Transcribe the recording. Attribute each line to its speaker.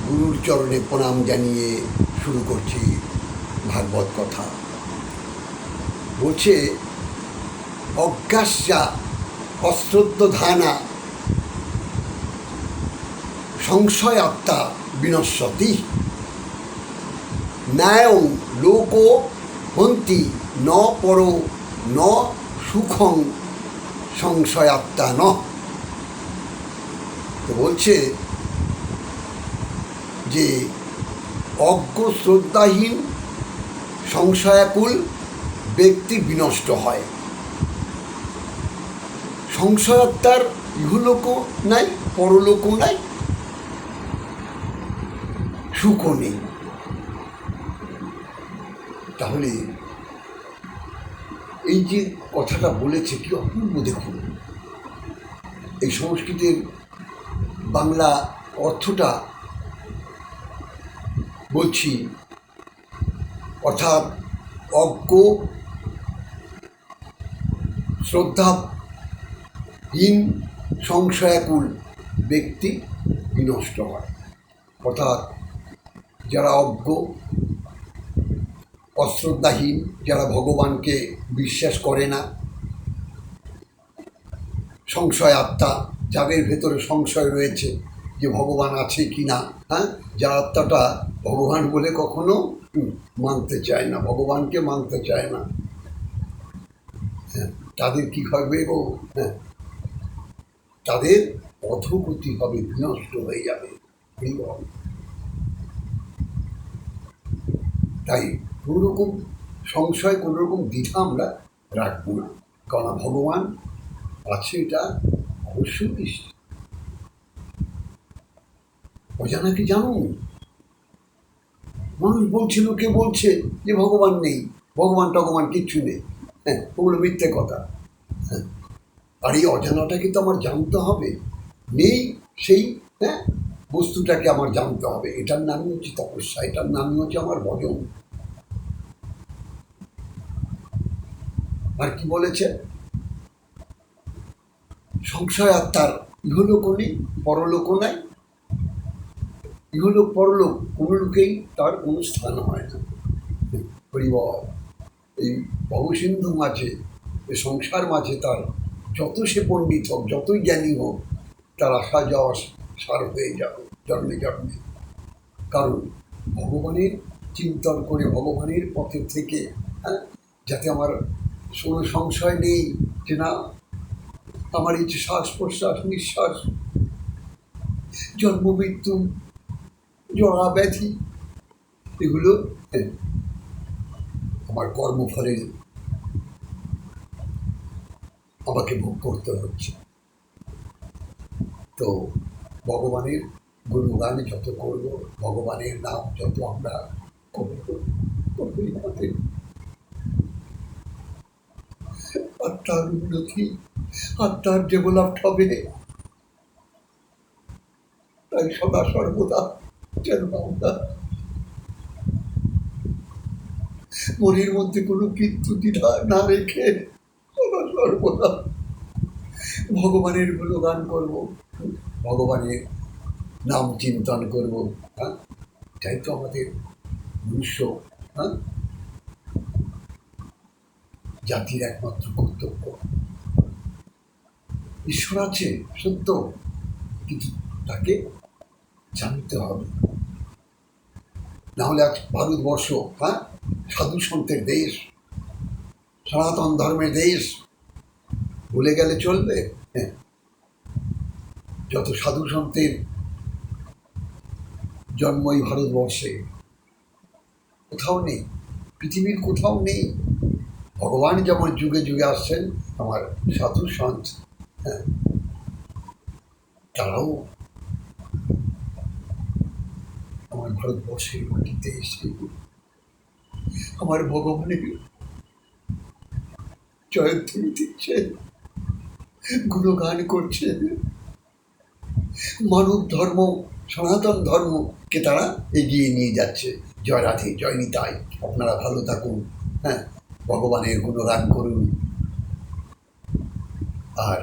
Speaker 1: গুরুর চরণে প্রণাম জানিয়ে শুরু করছি ভাগবত কথা। বলছে অজ্ঞাস্যা অশ্রদ্ধ ধানা সংশয় আত্মা বিনশ্যতি ন্যায়ং লোক হন্তি ন পর ন সুখং সংশয়াত্মা ন। তো বলছে যে অজ্ঞ শ্রদ্ধাহীন সংশয়াকুল ব্যক্তি বিনষ্ট হয়। সংশয়াত্মার ইহলোকও নাই, পরলোকও নাই, সুখও নেই। তাহলে এই যে কথাটা বলেছে কি অপূর্ব দেখুন। এই সংস্কৃতের বাংলা অর্থটা বলছি, অর্থাৎ অজ্ঞ শ্রদ্ধাহীন সংশয়াকুল ব্যক্তি বিনষ্ট হয়। অর্থাৎ যারা অজ্ঞ অশ্রদ্ধাহীন, যারা ভগবানকে বিশ্বাস করে না, সংশয় আত্মা, যাদের ভেতরে সংশয় রয়েছে যে ভগবান আছে কি না, যার আত্মাটা ভগবান বলে কখনো মানতে চায় না, ভগবানকে মানতে চায় না, তাদের কি হবে গো? তাদের অধোগতি হবে, বিনষ্ট হয়ে যাবে। তাই কোনোরকম সংশয়, কোনোরকম দ্বিধা আমরা রাখবো না, কারণ ভগবান আছে এটা অবশ্যই নিশ্চিত। অজানা কি জানো? মানুষ বলছে, লোকে বলছে যে ভগবান নেই, ভগবান টগবান কিচ্ছু নেই, ওগুলো মিথ্যে কথা। আর এই অজানাটাকে তো আমার জানতে হবে, নেই সেই বস্তুটাকে আমার জানতে হবে। এটার নামই হচ্ছে তপস্যা, এটার নামই হচ্ছে আমার ভজন। আর কি বলেছে? সংশয় আত্মার ইহলোকও নেই, পরলোকও নাই। ইহলোক পরলোক কোনো লোকেই তার কোনো স্থান হয় না। পরিবার এই ভবসিন্ধু মাঝে, এই সংসার মাঝে তার যত সে পণ্ডিত হোক, যতই জ্ঞানী হোক, তার আসা যাওয়া সার হয়ে যাবে জন্মে জন্মে। কারণ ভগবানের চিন্তন করে, ভগবানের পথে থেকে, যাতে আমার কোনো সংশয় নেই যে না, আমার এই যে শ্বাস প্রশ্বাস নিঃশ্বাস, জন্ম মৃত্যু, জরা ব্যাধি, এগুলো আমার কর্মফলে আমাকে ভোগ করতে হচ্ছে। তো ভগবানের গুণগান যত করব, ভগবানের নাম যত আমরা করব, আত্মার উন্নতি, আত্মার ডেভেলপ হবে। তাই সদা সর্বদা যেন আমরা মনের মধ্যে কোনো কিন্তু দ্বিধা না রেখে সদা সর্বদা ভগবানের গুণগান করব, ভগবানের নাম চিন্তন করব। এটাই তো আমাদের মনুষ্য জাতির একমাত্র কর্তব্য। ঈশ্বর আছে সত্য, কিন্তু তাকে জানতে হবে। নাহলে আজ ভারতবর্ষ সাধু সন্তের দেশ, সনাতন ধর্মের দেশ ভুলে গেলে চলবে? যত সাধু সন্তের জন্ম এই ভারতবর্ষে, কোথাও নেই, পৃথিবীর কোথাও নেই। ভগবান যেমন যুগে যুগে আসছেন, আমার সাধু সন্ত তারাও আমার ভারতবর্ষের মাটিতে এসে আমার ভগবানের জয়ধ্বনি দিচ্ছেন, গুণগান করছেন। মানব ধর্ম, সনাতন ধর্মকে তারা এগিয়ে নিয়ে যাচ্ছে। জয় রাধে, জয় নিতাই। আপনারা ভালো থাকুন, ভগবানের গুণগান করুন। আর